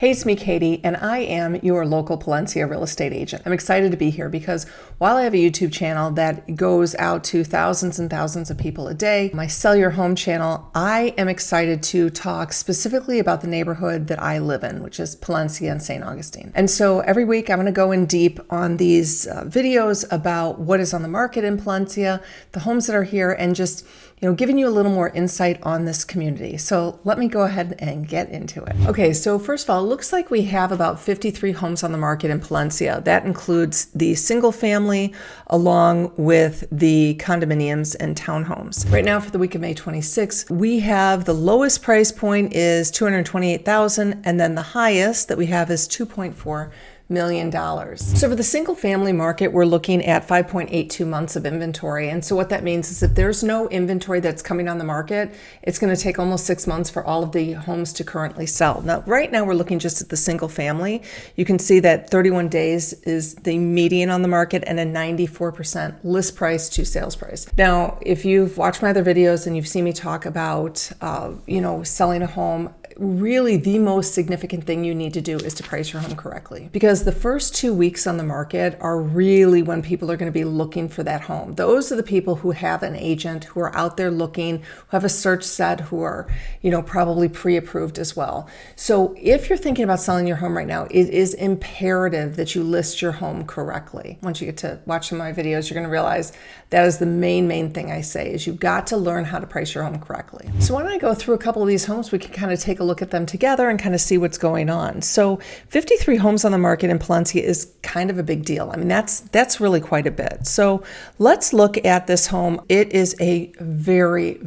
Hey, it's me, Katie, and I am your local Palencia real estate agent. I'm excited to be here because while I have a YouTube channel that goes out to thousands and thousands of people a day, my Sell Your Home channel, I am excited to talk specifically about the neighborhood that I live in, which is Palencia and St. Augustine. And so every week I'm going to go in deep on these videos about what is on the market in Palencia, the homes that are here, and just giving you a little more insight on this community. So let me go ahead and get into it. Okay, so first of all, it looks like we have about 53 homes on the market in Palencia. That includes the single family along with the condominiums and townhomes. Right now for the week of May 26th, we have the lowest price point is $228,000, and then the highest that we have is $2.4 million. So for the single family market, we're looking at 5.82 months of inventory. And so what that means is if there's no inventory that's coming on the market, it's going to take almost 6 months for all of the homes to currently sell. Now, right now we're looking just at the single family. You can see that 31 days is the median on the market and a 94% list price to sales price. Now, if you've watched my other videos and you've seen me talk about, selling a home, really the most significant thing you need to do is to price your home correctly, because the first 2 weeks on the market are really when people are going to be looking for that home. Those are the people who have an agent, who are out there looking, who have a search set, who are, probably pre-approved as well. So if you're thinking about selling your home right now, it is imperative that you list your home correctly. Once you get to watch some of my videos, you're going to realize that is the main thing I say, is you've got to learn how to price your home correctly. So why don't I go through a couple of these homes, we can kind of take a look at them together and kind of see what's going on. So 53 homes on the market in Palencia is kind of a big deal. I mean, that's really quite a bit. So let's look at this home. It is a very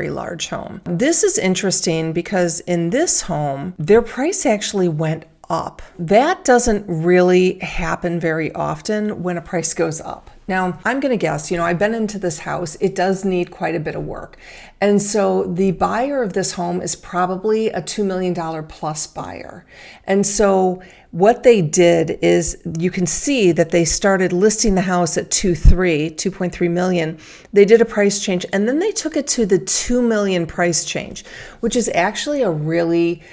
large home. This is interesting because in this home, their price actually went up. That doesn't really happen very often when a price goes up. Now, I'm going to guess, I've been into this house. It does need quite a bit of work. And so the buyer of this home is probably a $2 million plus buyer. And so what they did is, you can see that they started listing the house at 2.3 million. They did a price change, and then they took it to the 2 million price change, which is actually a really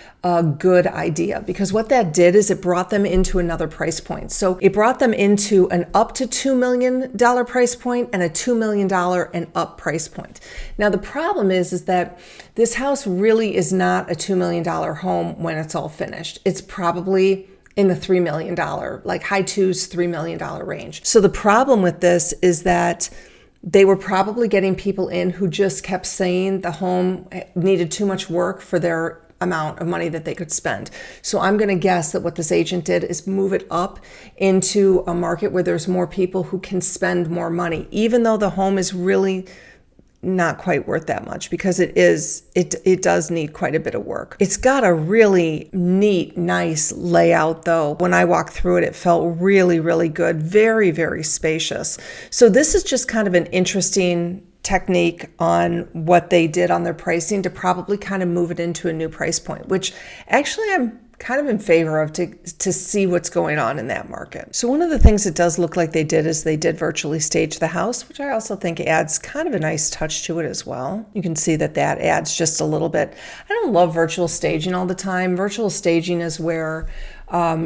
good idea, because what that did is it brought them into another price point. So it brought them into an up to $2 million price point and a $2 million and up price point. Now, the problem is that this house really is not a $2 million home when it's all finished. It's probably in the $3 million, like high twos, $3 million range. So the problem with this is that they were probably getting people in who just kept saying the home needed too much work for their amount of money that they could spend. So I'm going to guess that what this agent did is move it up into a market where there's more people who can spend more money, even though the home is really not quite worth that much, because it does need quite a bit of work. It's got a really neat, nice layout though. When I walked through it, it felt really good, very spacious. So this is just kind of an interesting technique on what they did on their pricing to probably kind of move it into a new price point, which actually I'm kind of in favor of to see what's going on in that market. So one of the things it does look like they did is they did virtually stage the house, which I also think adds kind of a nice touch to it as well. You can see that adds just a little bit. I don't love virtual staging all the time. Virtual staging is where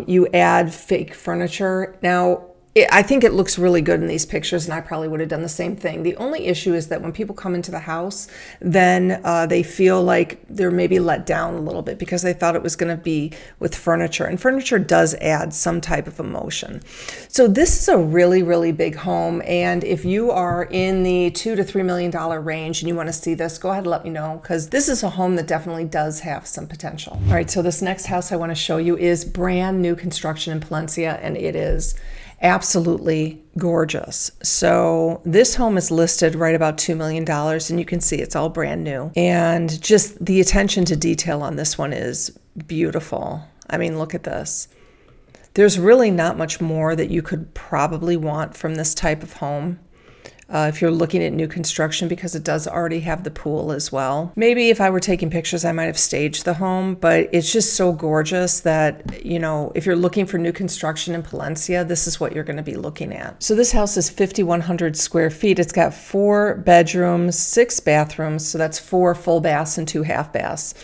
you add fake furniture. Now, I think it looks really good in these pictures, and I probably would have done the same thing. The only issue is that when people come into the house, then they feel like they're maybe let down a little bit because they thought it was going to be with furniture, and furniture does add some type of emotion. So this is a really big home, and if you are in the $2 to $3 million range and you want to see this, go ahead and let me know, because this is a home that definitely does have some potential. All right, so this next house I want to show you is brand new construction in Palencia, and it is absolutely gorgeous. So this home is listed right about $2 million, and you can see it's all brand new. And just the attention to detail on this one is beautiful. I mean, look at this. There's really not much more that you could probably want from this type of home. If you're looking at new construction, because it does already have the pool as well. Maybe if I were taking pictures, I might have staged the home, but it's just so gorgeous that, if you're looking for new construction in Palencia, this is what you're going to be looking at. So this house is 5,100 square feet. It's got 4 bedrooms, 6 bathrooms. So that's 4 full baths and 2 half baths.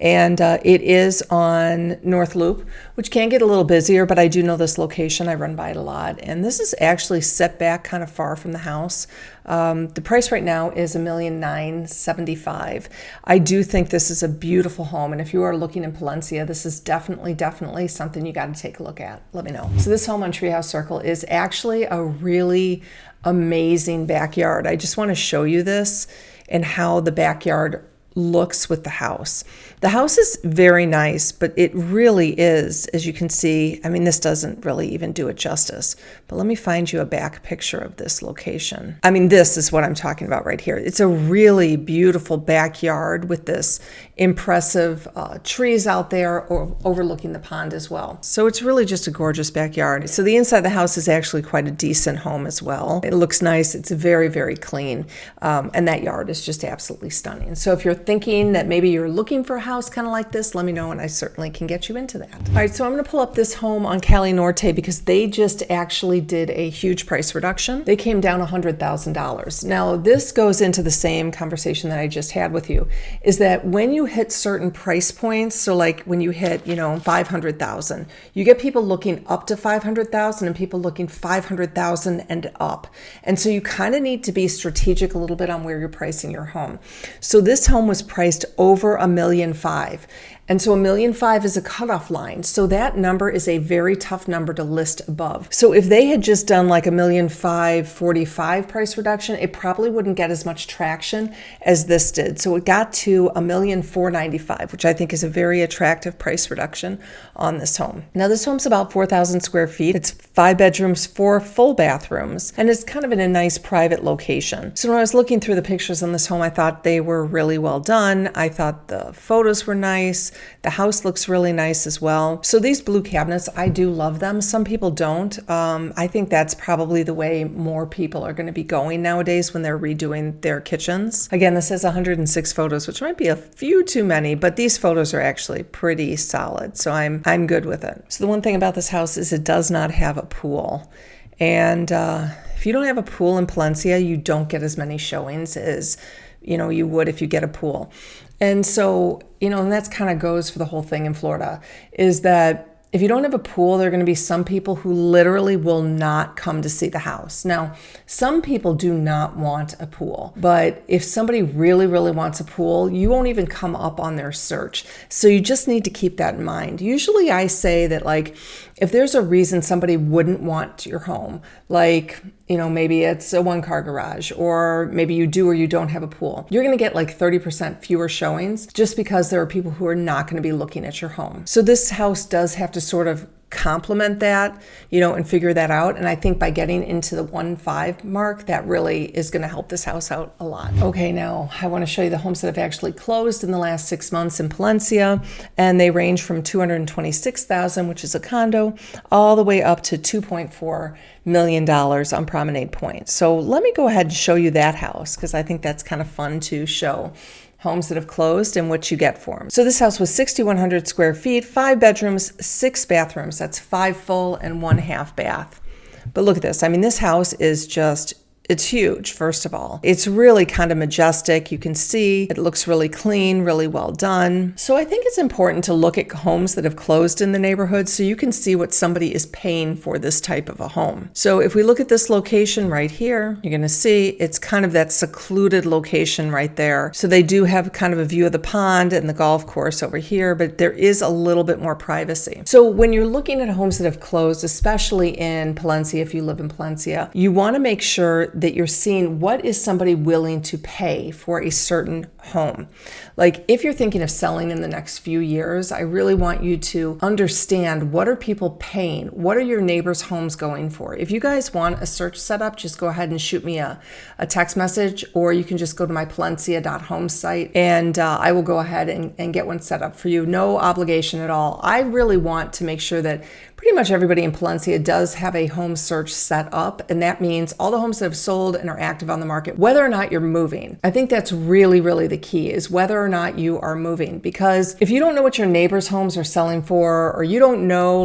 And it is on North Loop, which can get a little busier, but I do know this location. I run by it a lot. And this is actually set back kind of far from the house. The price right now is $1,975,000. I do think this is a beautiful home. And if you are looking in Palencia, this is definitely something you got to take a look at. Let me know. So this home on Treehouse Circle is actually a really amazing backyard. I just want to show you this and how the backyard looks with the house. The house is very nice, but it really is, as you can see, I mean, this doesn't really even do it justice, but let me find you a back picture of this location. I mean, this is what I'm talking about right here. It's a really beautiful backyard with this impressive trees out there overlooking the pond as well. So it's really just a gorgeous backyard. So the inside of the house is actually quite a decent home as well. It looks nice. It's very clean. And that yard is just absolutely stunning. So if you're thinking that maybe you're looking for a house kind of like this, let me know and I certainly can get you into that. All right, so I'm going to pull up this home on Cali Norte because they just actually did a huge price reduction. They came down $100,000. Now this goes into the same conversation that I just had with you, is that when you hit certain price points, so like when you hit, 500,000, you get people looking up to 500,000 and people looking 500,000 and up. And so you kind of need to be strategic a little bit on where you're pricing your home. So this home was priced over $1.5 million. And so $1.5 million is a cutoff line. So that number is a very tough number to list above. So if they had just done like $1.5 million 45 price reduction, it probably wouldn't get as much traction as this did. So it got to $1.495 million, which I think is a very attractive price reduction on this home. Now this home's about 4,000 square feet. It's 5 bedrooms, 4 full bathrooms, and it's kind of in a nice private location. So when I was looking through the pictures on this home, I thought they were really well done. I thought the photos were nice. The house looks really nice as well. So these blue cabinets, I do love them. Some people don't. I think that's probably the way more people are going to be going nowadays when they're redoing their kitchens. Again, this has 106 photos, which might be a few too many, but these photos are actually pretty solid. So I'm good with it. So the one thing about this house is it does not have a pool. And if you don't have a pool in Palencia, you don't get as many showings as you would if you get a pool. And so, and that's kind of goes for the whole thing in Florida, is that if you don't have a pool, there are going to be some people who literally will not come to see the house. Now, some people do not want a pool, but if somebody really wants a pool, you won't even come up on their search. So you just need to keep that in mind. Usually I say that if there's a reason somebody wouldn't want your home, maybe it's a 1-car garage, or maybe you do or you don't have a pool, you're going to get 30% fewer showings just because there are people who are not going to be looking at your home. So this house does have to sort of complement that, and figure that out. And I think by getting into the 1.5 mark, that really is going to help this house out a lot. Okay, now I want to show you the homes that have actually closed in the last 6 months in Palencia, and they range from $226,000, which is a condo, all the way up to $2.4 million on Promenade Point. So let me go ahead and show you that house because I think that's kind of fun to show homes that have closed and what you get for them. So this house was 6,100 square feet, 5 bedrooms, 6 bathrooms. That's 5 full and 1 half bath. But look at this. I mean, this house is just, it's huge, first of all. It's really kind of majestic. You can see it looks really clean, really well done. So I think it's important to look at homes that have closed in the neighborhood so you can see what somebody is paying for this type of a home. So if we look at this location right here, you're going to see it's kind of that secluded location right there. So they do have kind of a view of the pond and the golf course over here, but there is a little bit more privacy. So when you're looking at homes that have closed, especially in Palencia, if you live in Palencia, you want to make sure that you're seeing what is somebody willing to pay for a certain home. If you're thinking of selling in the next few years, I really want you to understand, what are people paying? What are your neighbors' homes going for? If you guys want a search set up, just go ahead and shoot me a text message, or you can just go to my Palencia.home site and I will go ahead and get one set up for you. No obligation at all. I really want to make sure that pretty much everybody in Palencia does have a home search set up, and that means all the homes that have sold and are active on the market, whether or not you're moving. I think that's really the key, is whether or not you are moving, because if you don't know what your neighbors' homes are selling for, or you don't know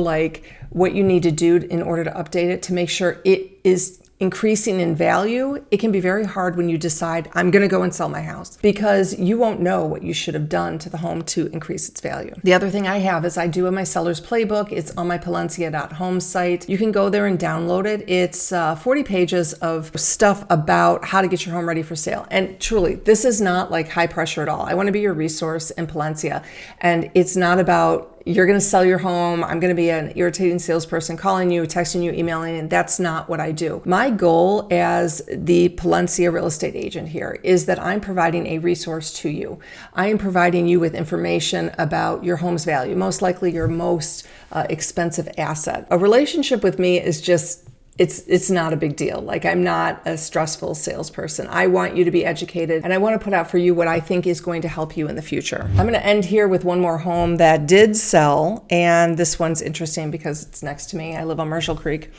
what you need to do in order to update it to make sure it is increasing in value, it can be very hard when you decide, I'm going to go and sell my house, because you won't know what you should have done to the home to increase its value. The other thing I have is I do have my seller's playbook. It's on my Palencia.home site. You can go there and download it. It's 40 pages of stuff about how to get your home ready for sale. And truly, this is not like high pressure at all. I want to be your resource in Palencia. And it's not about you're going to sell your home, I'm going to be an irritating salesperson calling you, texting you, emailing, and that's not what I do. My goal as the Palencia real estate agent here is that I'm providing a resource to you. I am providing you with information about your home's value, most likely your most expensive asset. A relationship with me is just it's not a big deal. Like, I'm not a stressful salesperson. I want you to be educated, and I want to put out for you what I think is going to help you in the future. I'm going to end here with one more home that did sell, and this one's interesting because it's next to me. I live on Marshall Creek,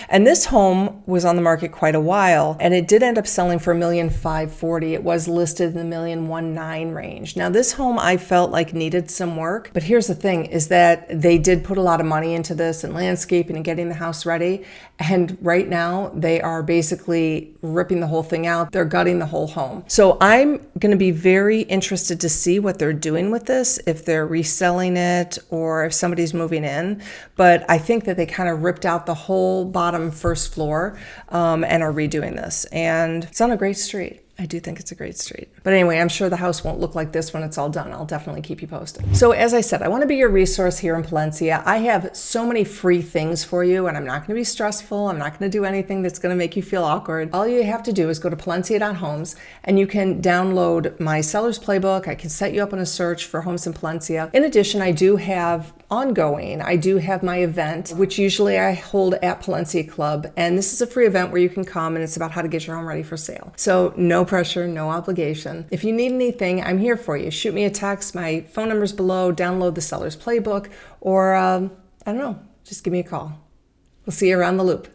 and this home was on the market quite a while, and it did end up selling for $1,540,000. It was listed in the $1,190,000 range. Now, this home I felt like needed some work, but here's the thing: is that they did put a lot of money into this and landscaping and getting the house ready. And right now they are basically ripping the whole thing out. They're gutting the whole home. So I'm going to be very interested to see what they're doing with this, if they're reselling it or if somebody's moving in. But I think that they kind of ripped out the whole bottom first floor and are redoing this. And it's on a great street. I do think it's a great street. But anyway, I'm sure the house won't look like this when it's all done. I'll definitely keep you posted. So as I said, I want to be your resource here in Palencia. I have so many free things for you, and I'm not going to be stressful. I'm not going to do anything that's going to make you feel awkward. All you have to do is go to Palencia.homes, and you can download my seller's playbook. I can set you up on a search for homes in Palencia. In addition, I do have ongoing. I do have my event, which usually I hold at Palencia Club. And this is a free event where you can come, and it's about how to get your home ready for sale. So no pressure, no obligation. If you need anything, I'm here for you. Shoot me a text. My phone number's below. Download the seller's playbook, or I don't know, just give me a call. We'll see you around the loop.